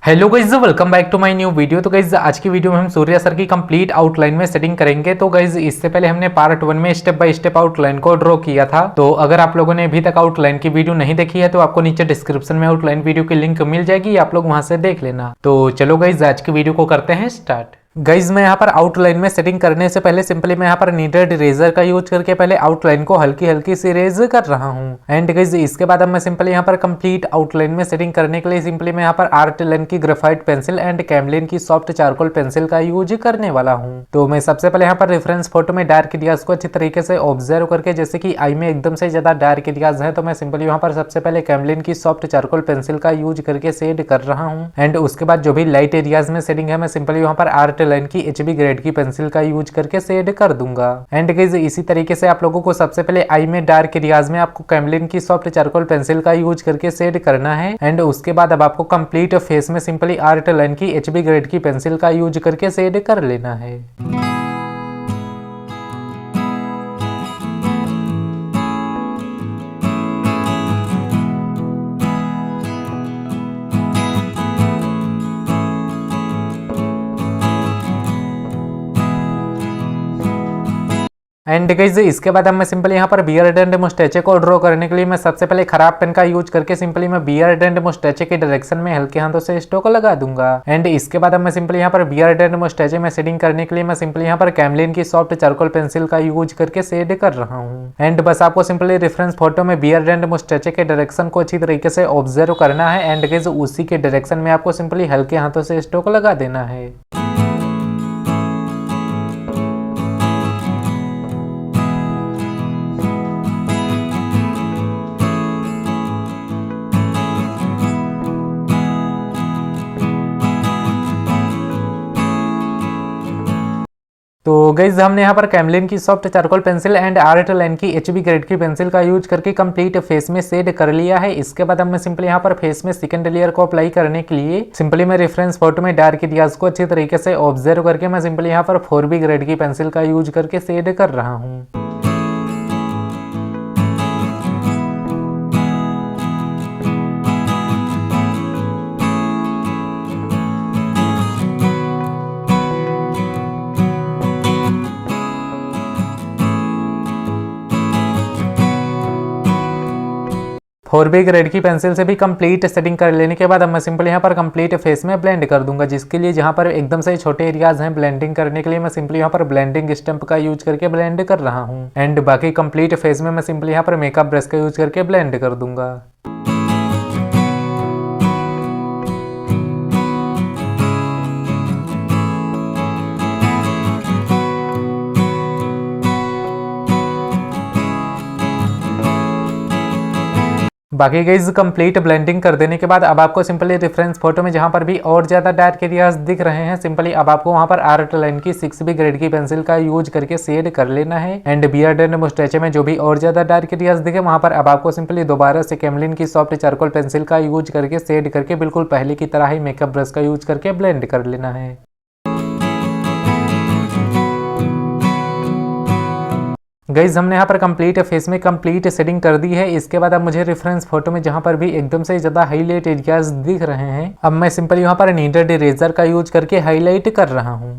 Hello guys, welcome back to my new video. तो guys आज की वीडियो में हम सूर्या सर की कंप्लीट आउटलाइन में सेटिंग करेंगे। तो गाइज इससे पहले हमने पार्ट 1 में स्टेप बाय स्टेप आउटलाइन को ड्रॉ किया था। तो अगर आप लोगों ने अभी तक आउटलाइन की वीडियो नहीं देखी है तो आपको नीचे डिस्क्रिप्शन में आउटलाइन वीडियो की लिंक मिल जाएगी, आप लोग वहां से देख लेना। तो चलो गाइज आज की वीडियो को करते हैं स्टार्ट। गाइज मैं यहाँ पर आउटलाइन में सेटिंग करने से पहले सिंपली मैं यहाँ पर नीडेड इरेजर का यूज करके पहले आउटलाइन को हल्की हल्की सी इरेज कर रहा हूँ। एंड गाइज इसके बाद अब मैं सिंपली यहाँ पर कंप्लीट आउटलाइन में सेटिंग करने के लिए सिंपली मैं यहाँ पर आर्टलाइन की ग्रेफाइट पेंसिल एंड कैमलिन की सॉफ्ट चारकोल पेंसिल का यूज करने वाला हूँ। तो मैं सबसे पहले यहाँ पर रेफरेंस फोटो में डार्क एरियाज को अच्छी तरीके से ऑब्जर्व करके, जैसे कि आई में एकदम से ज्यादा डार्क एरियाज है, तो मैं सिंपली यहाँ पर सबसे पहले कैमलिन की सॉफ्ट चारकोल पेंसिल का यूज करके शेड कर रहा हूँ। एंड उसके बाद जो भी लाइट एरियाज में शेडिंग है मैं सिंपली यहाँ पर आर्टलाइन की HB ग्रेड की पेंसिल का यूज करके शेड कर दूंगा। एंड गाइस इसी तरीके से आप लोगों को सबसे पहले आई में डार्क एरियाज में आपको कैमलिन की सॉफ्ट चारकोल पेंसिल का यूज करके शेड करना है। एंड उसके बाद अब आपको कंप्लीट फेस में सिंपली आर्टलाइन की HB ग्रेड की पेंसिल का यूज करके शेड कर लेना है। एंड गाइस इसके बाद अब मैं सिंपली यहाँ पर बियर्ड एंड मुस्टैचे को ड्रॉ करने के लिए मैं सबसे पहले खराब पेन का यूज करके सिंपली मैं बियर्ड एंड मुस्टैचे के डायरेक्शन में हल्के हाथों से स्ट्रोक लगा दूंगा। एंड इसके बाद अब मैं सिंपली यहाँ पर बियर्ड एंड मुस्टैचे में शेडिंग करने के लिए मैं सिंपली यहाँ पर कैमलिन की सॉफ्ट चारकोल पेंसिल का यूज करके शेड कर रहा हूँ। एंड बस आपको सिंपली रेफरेंस फोटो में बियर्ड एंड मुस्टैचे के डायरेक्शन को अच्छी तरीके से ऑब्जर्व करना है। एंड गाइस उसी के डायरेक्शन में आपको सिंपली हल्के हाथों से स्ट्रोक लगा देना है। तो गाइज हमने यहाँ पर कैमलिन की soft charcoal pencil and Artline की HB ग्रेड की पेंसिल का यूज करके कंप्लीट फेस में शेड कर लिया है। इसके बाद अब मैं सिंपली यहाँ पर फेस में सेकंड लेयर को अप्लाई करने के लिए सिंपली मैं रेफरेंस फोटो में डार्क एरियाज को अच्छी तरीके से ऑब्जर्व करके मैं सिंपली यहाँ पर 4B ग्रेड की पेंसिल का यूज करके शेड कर रहा हूँ। और भी ग्रेड की पेंसिल से भी कंप्लीट सेटिंग कर लेने के बाद अब मैं सिंपली यहाँ पर कंप्लीट फेस में ब्लेंड कर दूंगा, जिसके लिए जहाँ पर एकदम से छोटे एरियाज हैं ब्लेंडिंग करने के लिए मैं सिंपली यहाँ पर ब्लेंडिंग स्टम्प का यूज करके ब्लेंड कर रहा हूँ। एंड बाकी कंप्लीट फेस में मैं सिंपली यहाँ पर मेकअप ब्रश का यूज करके ब्लेंड कर दूंगा। बाकी गाइज कंप्लीट ब्लेंडिंग कर देने के बाद अब आपको सिंपली रेफरेंस फोटो में जहां पर भी और ज्यादा डार्क एरियाज दिख रहे हैं सिंपली अब आपको वहां पर आर्टलाइन की 6B ग्रेड की पेंसिल का यूज करके शेड कर लेना है। एंड बियर्ड एंड मुस्टैचे में जो भी और ज्यादा डार्क एरियाज दिखे वहां पर अब आपको सिंपली दोबारा से कैमलिन की सॉफ्ट चारकोल पेंसिल का यूज करके शेड करके बिल्कुल पहले की तरह ही मेकअप ब्रश का यूज करके ब्लेंड कर लेना है। गाइज हमने यहाँ पर कंप्लीट फेस में कंप्लीट शेडिंग कर दी है। इसके बाद अब मुझे रेफरेंस फोटो में जहाँ पर भी एकदम से ज्यादा हाईलाइट एरियाज दिख रहे हैं अब मैं सिंपल यहाँ पर नीडेड इरेजर का यूज करके हाईलाइट कर रहा हूँ।